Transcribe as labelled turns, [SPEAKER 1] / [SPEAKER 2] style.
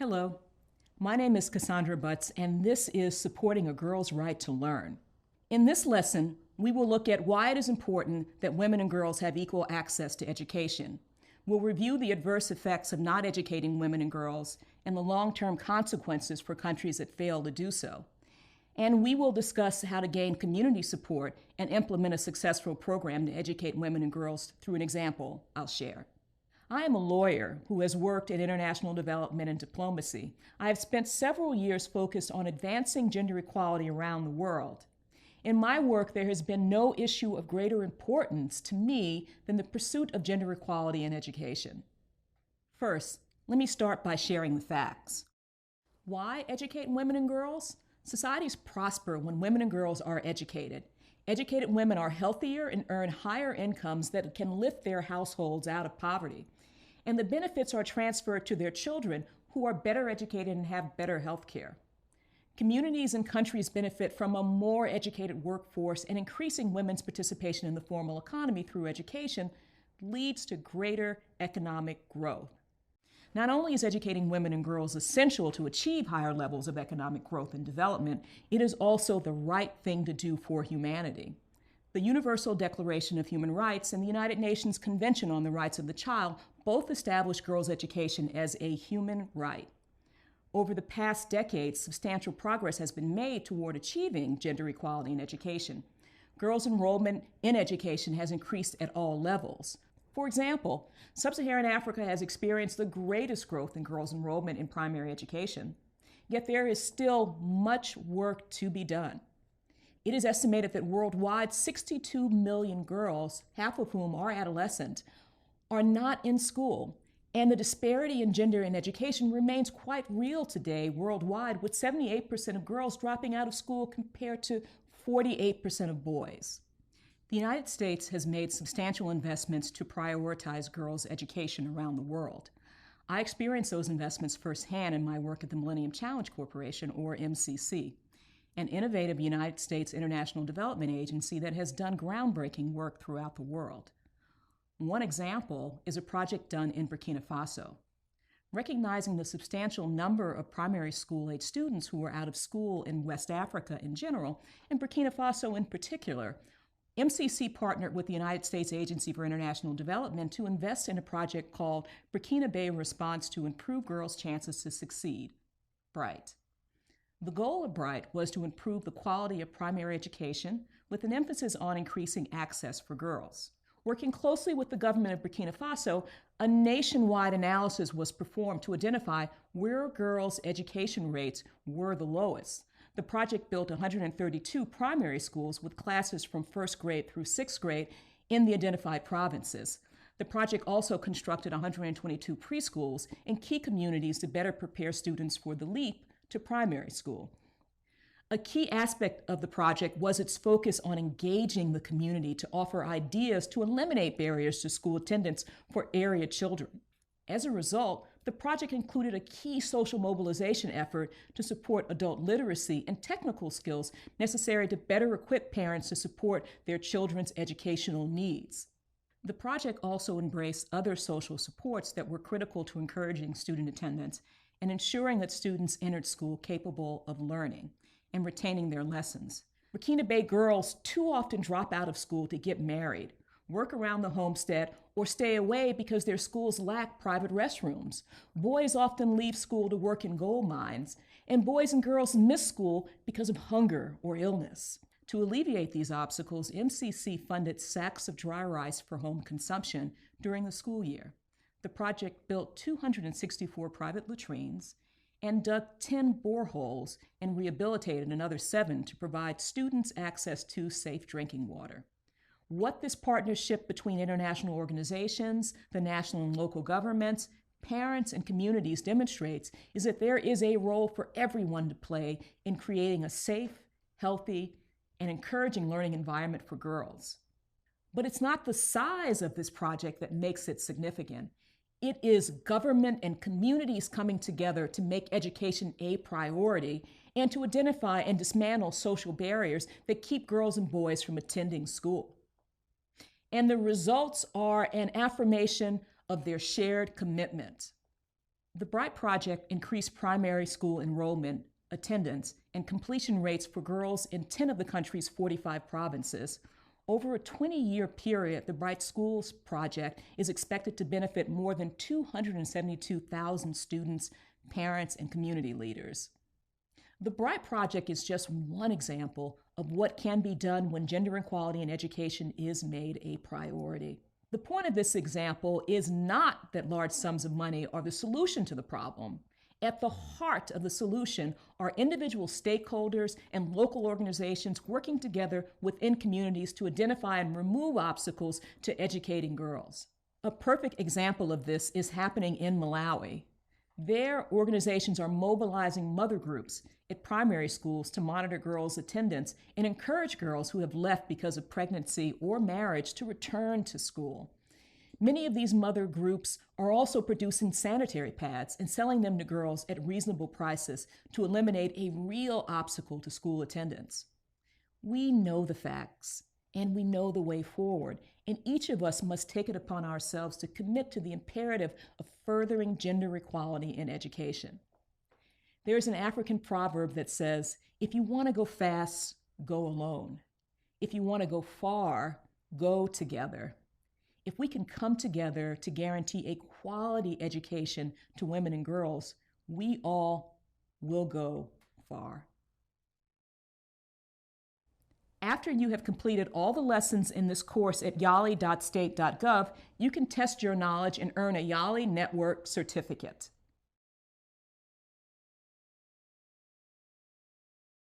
[SPEAKER 1] Hello, my name is Cassandra Butts, and this is Supporting a Girl's Right to Learn. In this lesson, we will look at why it is important that women and girls have equal access to education. We'll review the adverse effects of not educating women and girls and the long-term consequences for countries that fail to do so. And we will discuss how to gain community support and implement a successful program to educate women and girls through an example I'll share. I am a lawyer who has worked in international development and diplomacy. I have spent several years focused on advancing gender equality around the world. In my work, there has been no issue of greater importance to me than the pursuit of gender equality in education. First, let me start by sharing the facts. Why educate women and girls? Societies prosper when women and girls are educated. Educated women are healthier and earn higher incomes that can lift their households out of poverty. And the benefits are transferred to their children, who are better educated and have better health care. Communities and countries benefit from a more educated workforce, and increasing women's participation in the formal economy through education leads to greater economic growth. Not only is educating women and girls essential to achieve higher levels of economic growth and development, it is also the right thing to do for humanity. The Universal Declaration of Human Rights and the United Nations Convention on the Rights of the Child both establish girls' education as a human right. Over the past decades, substantial progress has been made toward achieving gender equality in education. Girls' enrollment in education has increased at all levels. For example, Sub-Saharan Africa has experienced the greatest growth in girls' enrollment in primary education. Yet there is still much work to be done. It is estimated that worldwide 62 million girls, half of whom are adolescent, are not in school. And the disparity in gender in education remains quite real today worldwide, with 78% of girls dropping out of school compared to 48% of boys. The United States has made substantial investments to prioritize girls' education around the world. I experienced those investments firsthand in my work at the Millennium Challenge Corporation, or MCC, an innovative United States international development agency that has done groundbreaking work throughout the world. One example is a project done in Burkina Faso. Recognizing the substantial number of primary school-age students who are out of school in West Africa in general, and Burkina Faso in particular, MCC partnered with the United States Agency for International Development to invest in a project called Burkinabe Response to Improve Girls' Chances to Succeed, BRIGHT. The goal of BRIGHT was to improve the quality of primary education with an emphasis on increasing access for girls. Working closely with the government of Burkina Faso, a nationwide analysis was performed to identify where girls' education rates were the lowest. The project built 132 primary schools with classes from first grade through sixth grade in the identified provinces. The project also constructed 122 preschools in key communities to better prepare students for the leap to primary school. A key aspect of the project was its focus on engaging the community to offer ideas to eliminate barriers to school attendance for area children. As a result, the project included a key social mobilization effort to support adult literacy and technical skills necessary to better equip parents to support their children's educational needs. The project also embraced other social supports that were critical to encouraging student attendance and ensuring that students entered school capable of learning and retaining their lessons. Burkinabe girls too often drop out of school to get married, work around the homestead, or stay away because their schools lack private restrooms. Boys often leave school to work in gold mines, and boys and girls miss school because of hunger or illness. To alleviate these obstacles, MCC funded sacks of dry rice for home consumption during the school year. The project built 264 private latrines and dug 10 boreholes and rehabilitated another 7 to provide students access to safe drinking water. What this partnership between international organizations, the national and local governments, parents, and communities demonstrates is that there is a role for everyone to play in creating a safe, healthy, and encouraging learning environment for girls. But it's not the size of this project that makes it significant. It is government and communities coming together to make education a priority and to identify and dismantle social barriers that keep girls and boys from attending school. And the results are an affirmation of their shared commitment. The BRIGHT project increased primary school enrollment, attendance, and completion rates for girls in 10 of the country's 45 provinces. Over a 20-year period, the BRIGHT Schools project is expected to benefit more than 272,000 students, parents, and community leaders. The BRIGHT project is just one example of what can be done when gender equality in education is made a priority. The point of this example is not that large sums of money are the solution to the problem. At the heart of the solution are individual stakeholders and local organizations working together within communities to identify and remove obstacles to educating girls. A perfect example of this is happening in Malawi. There, organizations are mobilizing mother groups at primary schools to monitor girls' attendance and encourage girls who have left because of pregnancy or marriage to return to school. Many of these mother groups are also producing sanitary pads and selling them to girls at reasonable prices to eliminate a real obstacle to school attendance. We know the facts and we know the way forward, and each of us must take it upon ourselves to commit to the imperative of furthering gender equality in education. There's an African proverb that says, if you want to go fast, go alone. If you want to go far, go together. If we can come together to guarantee a quality education to women and girls, we all will go far. After you have completed all the lessons in this course at yali.state.gov, you can test your knowledge and earn a YALI Network certificate.